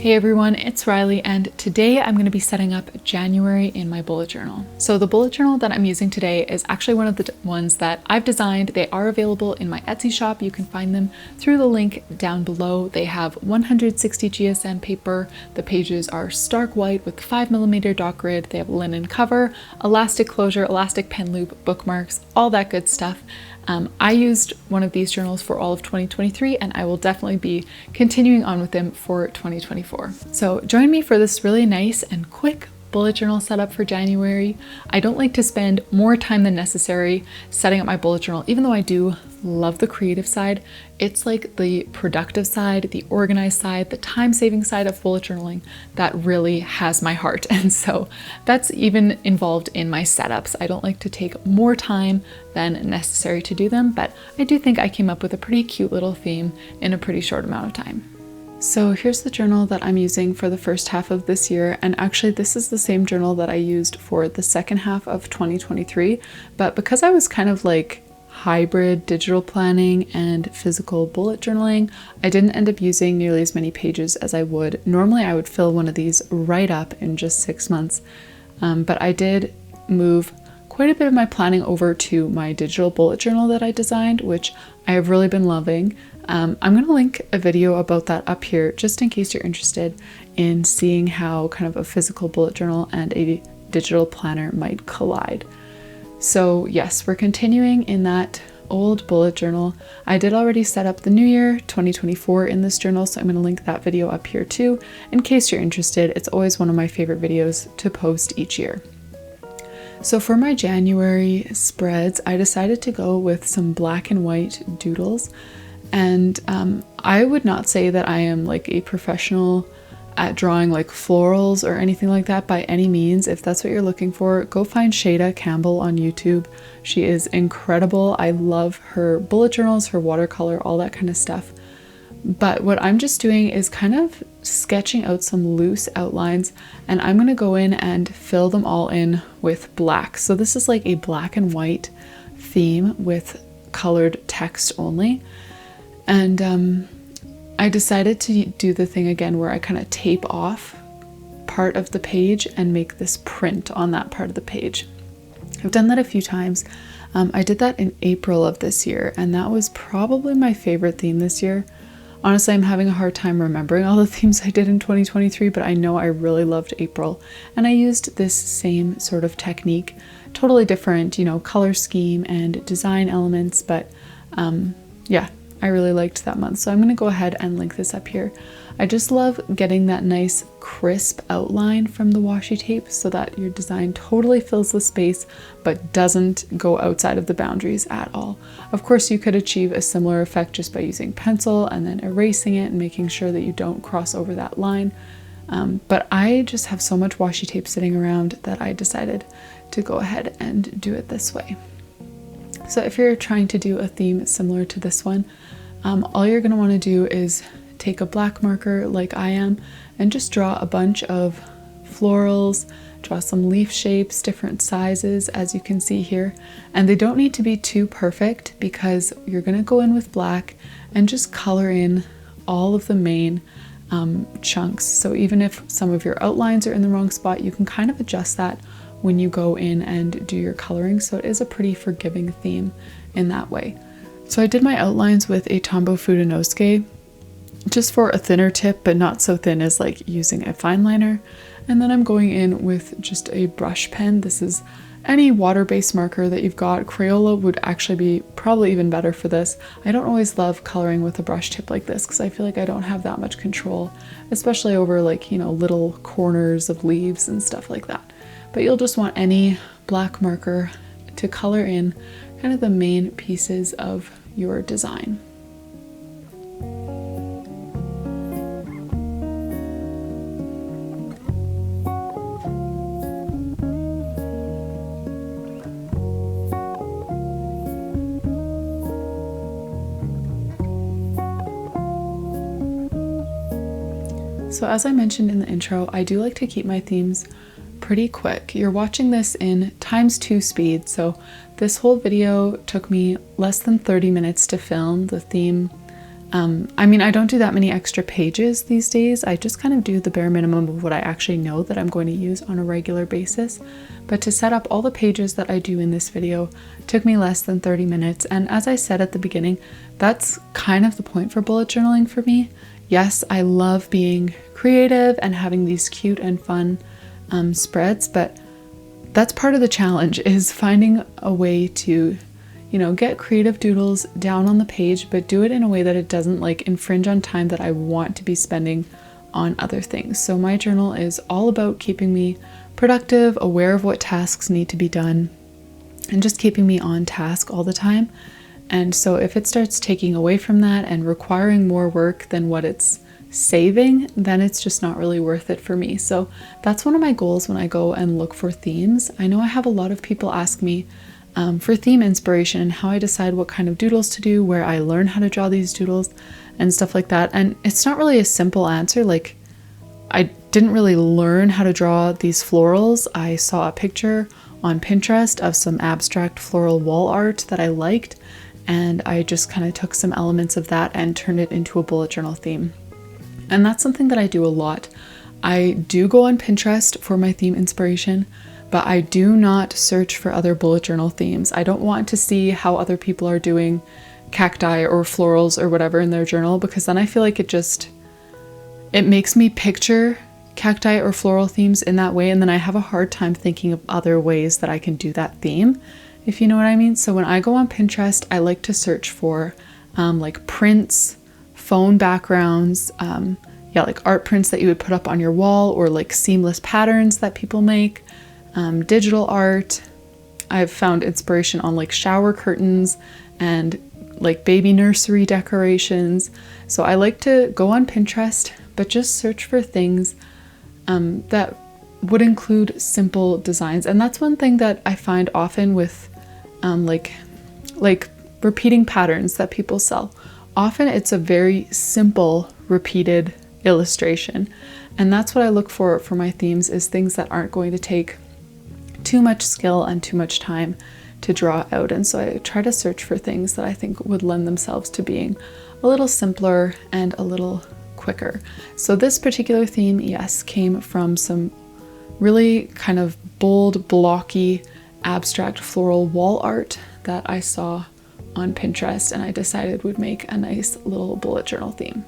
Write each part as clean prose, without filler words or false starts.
Hey everyone, it's Rylee, and today I'm going to be setting up January in my bullet journal. So the bullet journal that I'm using today is actually one of the ones that I've designed. They are available in my Etsy shop. You can find them through the link down below. They have 160 GSM paper. The pages are stark white with 5mm dot grid. They have linen cover, elastic closure, elastic pen loop, bookmarks, all that good stuff. I used one of these journals for all of 2023, and I will definitely be continuing on with them for 2024. So join me for this really nice and quick bullet journal setup for January. I don't like to spend more time than necessary setting up my bullet journal, even though I do love the creative side. It's like the productive side, the organized side, the time-saving side of bullet journaling that really has my heart. And so that's even involved in my setups. I don't like to take more time than necessary to do them, but I do think I came up with a pretty cute little theme in a pretty short amount of time. So here's the journal that I'm using for the first half of this year, and actually this is the same journal that I used for the second half of 2023, but because I was kind of like hybrid digital planning and physical bullet journaling, I didn't end up using nearly as many pages as I would. Normally I would fill one of these right up in just 6 months, but I did move quite a bit of my planning over to my digital bullet journal that I designed, which I have really been loving. I'm going to link a video about that up here just in case you're interested in seeing how kind of a physical bullet journal and a digital planner might collide. So yes, we're continuing in that old bullet journal. I did already set up the new year 2024 in this journal, so I'm going to link that video up here too in case you're interested. It's always one of my favorite videos to post each year. So for my January spreads, I decided to go with some black and white doodles. And I would not say that I am like a professional at drawing like florals or anything like that by any means. If that's what you're looking for, go find Shada Campbell on YouTube. She is incredible. I love her bullet journals, her watercolor, all that kind of stuff. But what I'm just doing is kind of sketching out some loose outlines, and I'm going to go in and fill them all in with black. So this is like a black and white theme with colored text only. And I decided to do the thing again where I kind of tape off part of the page and make this print on that part of the page. I've done that a few times. I did that in April of this year, and that was probably my favorite theme this year. Honestly, I'm having a hard time remembering all the themes I did in 2023, but I know I really loved April. And I used this same sort of technique, totally different, you know, color scheme and design elements, but yeah. I really liked that month, so I'm going to go ahead and link this up here. I just love getting that nice crisp outline from the washi tape so that your design totally fills the space but doesn't go outside of the boundaries at all. Of course, you could achieve a similar effect just by using pencil and then erasing it and making sure that you don't cross over that line. But I just have so much washi tape sitting around that I decided to go ahead and do it this way. So if you're trying to do a theme similar to this one, all you're going to want to do is take a black marker like I am and just draw a bunch of florals, draw some leaf shapes, different sizes as you can see here. And they don't need to be too perfect because you're going to go in with black and just color in all of the main chunks. So even if some of your outlines are in the wrong spot, you can kind of adjust that when you go in and do your coloring. So it is a pretty forgiving theme in that way. So I did my outlines with a Tombow Fudenosuke just for a thinner tip, but not so thin as like using a fine liner. And then I'm going in with just a brush pen. This is any water-based marker that you've got. Crayola would actually be probably even better for this. I don't always love coloring with a brush tip like this because I feel like I don't have that much control, especially over like, you know, little corners of leaves and stuff like that. But you'll just want any black marker to color in kind of the main pieces of your design. So as I mentioned in the intro, I do like to keep my themes pretty quick. You're watching this in ×2 speed, so this whole video took me less than 30 minutes to film. The theme I mean, I don't do that many extra pages these days. I just kind of do the bare minimum of what I actually know that I'm going to use on a regular basis. But to set up all the pages that I do in this video took me less than 30 minutes. And as I said at the beginning, that's kind of the point for bullet journaling for me. Yes, I love being creative and having these cute and fun spreads, but that's part of the challenge, is finding a way to, you know, get creative doodles down on the page, but do it in a way that it doesn't like infringe on time that I want to be spending on other things. So my journal is all about keeping me productive, aware of what tasks need to be done, and just keeping me on task all the time. And so if it starts taking away from that and requiring more work than what it's saving, then it's just not really worth it for me. So that's one of my goals when I go and look for themes. I know I have a lot of people ask me for theme inspiration and how I decide what kind of doodles to do, where I learn how to draw these doodles and stuff like that. And it's not really a simple answer. Like, I didn't really learn how to draw these florals. I saw a picture on Pinterest of some abstract floral wall art that I liked, and I just kind of took some elements of that and turned it into a bullet journal theme. And that's something that I do a lot. I do go on Pinterest for my theme inspiration, but I do not search for other bullet journal themes. I don't want to see how other people are doing cacti or florals or whatever in their journal, because then I feel like it makes me picture cacti or floral themes in that way, and then I have a hard time thinking of other ways that I can do that theme, if you know what I mean. So when I go on Pinterest, I like to search for like prints, phone backgrounds, like art prints that you would put up on your wall, or like seamless patterns that people make, digital art. I've found inspiration on like shower curtains and like baby nursery decorations. So I like to go on Pinterest, but just search for things that would include simple designs. And that's one thing that I find often with like repeating patterns that people sell. Often it's a very simple repeated illustration. And that's what I look for my themes, is things that aren't going to take too much skill and too much time to draw out. And so I try to search for things that I think would lend themselves to being a little simpler and a little quicker. So this particular theme, yes, came from some really kind of bold, blocky, abstract floral wall art that I saw on Pinterest, and I decided would make a nice little bullet journal theme.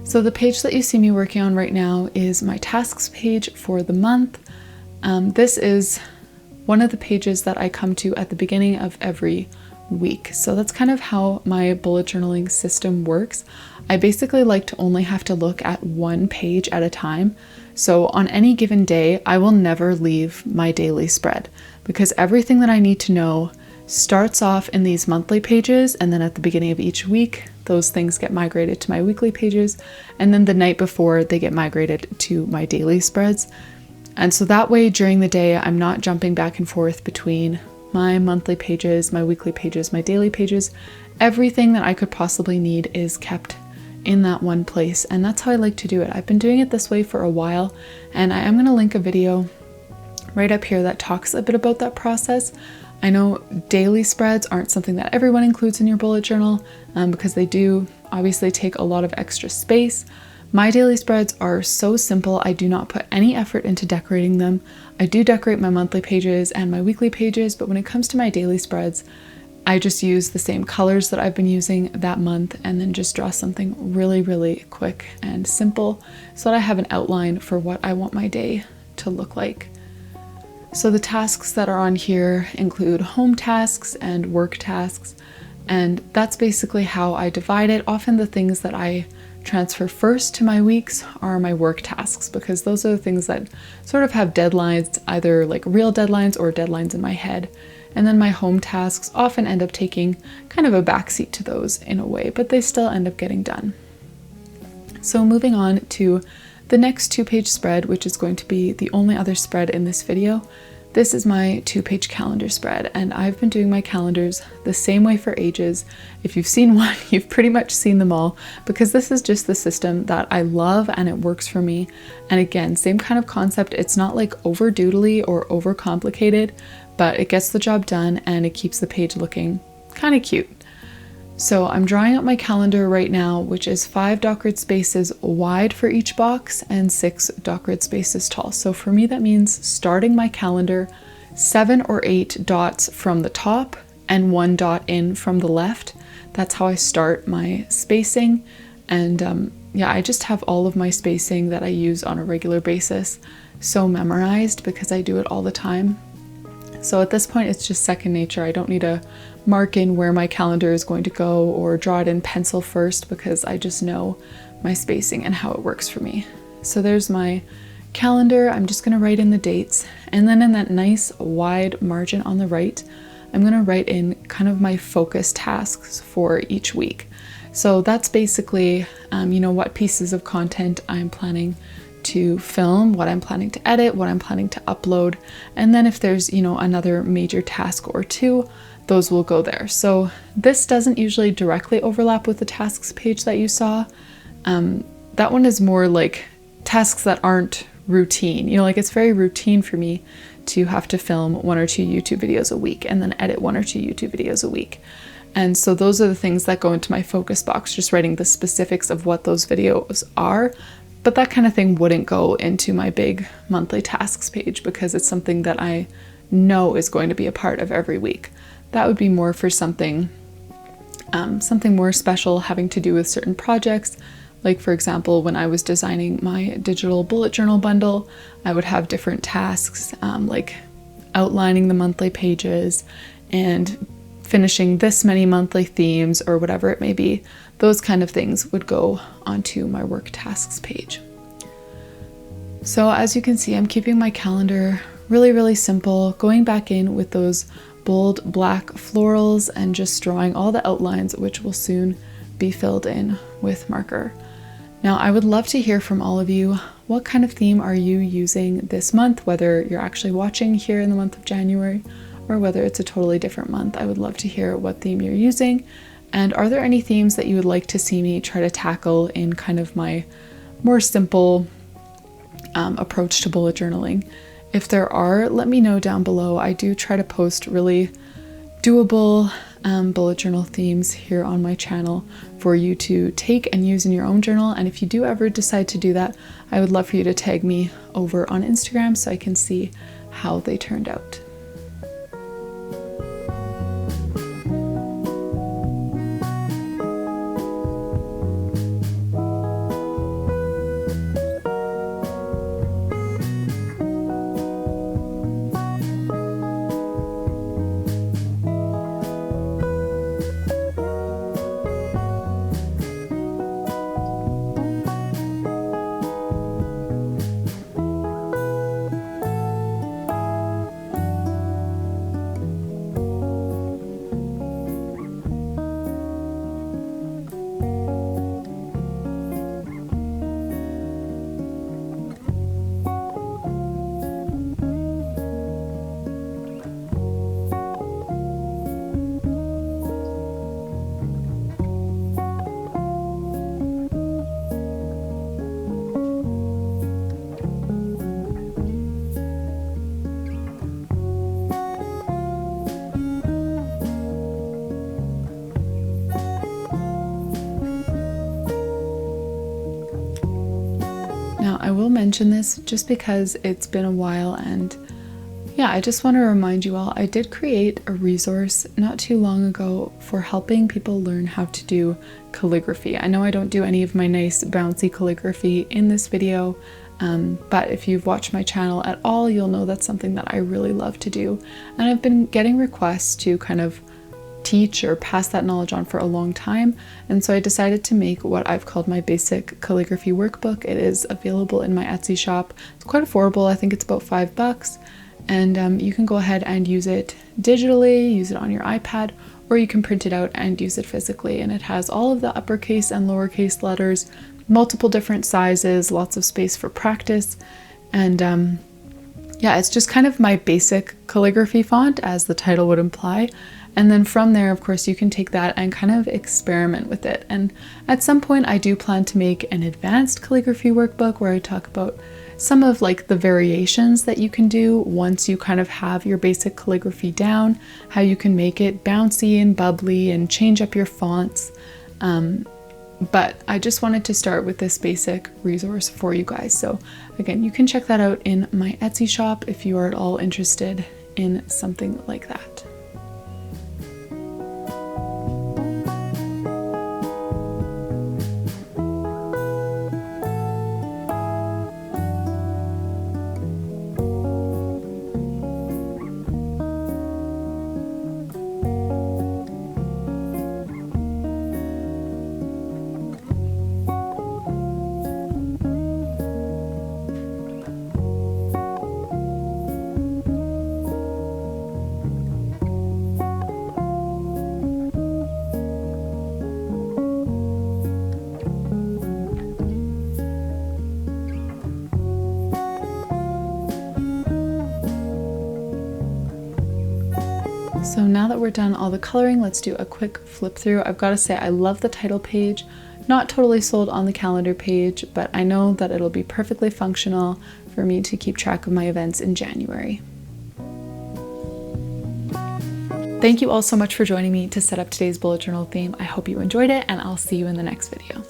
So the page that you see me working on right now is my tasks page for the month. This is one of the pages that I come to at the beginning of every week. So that's kind of how my bullet journaling system works. I basically like to only have to look at one page at a time. So on any given day, I will never leave my daily spread, because everything that I need to know starts off in these monthly pages, and then at the beginning of each week, those things get migrated to my weekly pages, and then the night before they get migrated to my daily spreads. And so that way during the day, I'm not jumping back and forth between my monthly pages, my weekly pages, my daily pages. Everything that I could possibly need is kept in that one place, and that's how I like to do it. I've been doing it this way for a while, and I am going to link a video right up here that talks a bit about that process. I know daily spreads aren't something that everyone includes in your bullet journal because they do obviously take a lot of extra space. My daily spreads are so simple. I do not put any effort into decorating them. I do decorate my monthly pages and my weekly pages, but when it comes to my daily spreads, I just use the same colors that I've been using that month, and then just draw something really, really quick and simple so that I have an outline for what I want my day to look like. So the tasks that are on here include home tasks and work tasks, and that's basically how I divide it. Often the things that I transfer first to my weeks are my work tasks, because those are the things that sort of have deadlines, either like real deadlines or deadlines in my head. And then my home tasks often end up taking kind of a backseat to those in a way, but they still end up getting done. So moving on to the next 2-page spread, which is going to be the only other spread in this video. This is my 2-page calendar spread, and I've been doing my calendars the same way for ages. If you've seen one, you've pretty much seen them all, because this is just the system that I love and it works for me. And again, same kind of concept. It's not like over doodly or over complicated, but it gets the job done and it keeps the page looking kind of cute. So I'm drawing out my calendar right now, which is 5 dot grid spaces wide for each box and 6 dot grid spaces tall. So for me, that means starting my calendar 7 or 8 dots from the top and 1 dot in from the left. That's how I start my spacing. And yeah, I just have all of my spacing that I use on a regular basis so memorized because I do it all the time. So at this point, it's just second nature. I don't need to mark in where my calendar is going to go or draw it in pencil first because I just know my spacing and how it works for me. So there's my calendar. I'm just going to write in the dates. And then in that nice wide margin on the right, I'm going to write in kind of my focus tasks for each week. So that's basically, you know, what pieces of content I'm planning to film, what I'm planning to edit, what I'm planning to upload. And then if there's, you know, another major task or two, those will go there. So this doesn't usually directly overlap with the tasks page that you saw. That one is more like tasks that aren't routine. You know, like it's very routine for me to have to film 1 or 2 YouTube videos a week and then edit 1 or 2 YouTube videos a week. And so those are the things that go into my focus box, just writing the specifics of what those videos are. But that kind of thing wouldn't go into my big monthly tasks page because it's something that I know is going to be a part of every week. That would be more for something more special having to do with certain projects. Like for example, when I was designing my digital bullet journal bundle, I would have different tasks like outlining the monthly pages and finishing this many monthly themes or whatever it may be. Those kind of things would go onto my work tasks page. So as you can see, I'm keeping my calendar really, really simple, going back in with those bold black florals and just drawing all the outlines, which will soon be filled in with marker. Now, I would love to hear from all of you. What kind of theme are you using this month, whether you're actually watching here in the month of January or whether it's a totally different month? I would love to hear what theme you're using. And are there any themes that you would like to see me try to tackle in kind of my more simple approach to bullet journaling? If there are, let me know down below. I do try to post really doable bullet journal themes here on my channel for you to take and use in your own journal. And if you do ever decide to do that, I would love for you to tag me over on Instagram so I can see how they turned out. I will mention this just because it's been a while, and yeah, I just want to remind you all, I did create a resource not too long ago for helping people learn how to do calligraphy. I know I don't do any of my nice bouncy calligraphy in this video, but if you've watched my channel at all, you'll know that's something that I really love to do. And I've been getting requests to kind of teach or pass that knowledge on for a long time, and so I decided to make what I've called my basic calligraphy workbook. It is available in my Etsy shop. It's quite affordable. I think it's about $5, and you can go ahead and use it digitally, use it on your iPad, or you can print it out and use it physically. And it has all of the uppercase and lowercase letters, multiple different sizes, lots of space for practice, and yeah, it's just kind of my basic calligraphy font, as the title would imply. And then from there, of course, you can take that and kind of experiment with it. And at some point, I do plan to make an advanced calligraphy workbook where I talk about some of like the variations that you can do once you kind of have your basic calligraphy down, how you can make it bouncy and bubbly and change up your fonts. But I just wanted to start with this basic resource for you guys. So again, you can check that out in my Etsy shop if you are at all interested in something like that. So now that we're done all the coloring, let's do a quick flip through. I've got to say, I love the title page. Not totally sold on the calendar page, but I know that it'll be perfectly functional for me to keep track of my events in January. Thank you all so much for joining me to set up today's bullet journal theme. I hope you enjoyed it, and I'll see you in the next video.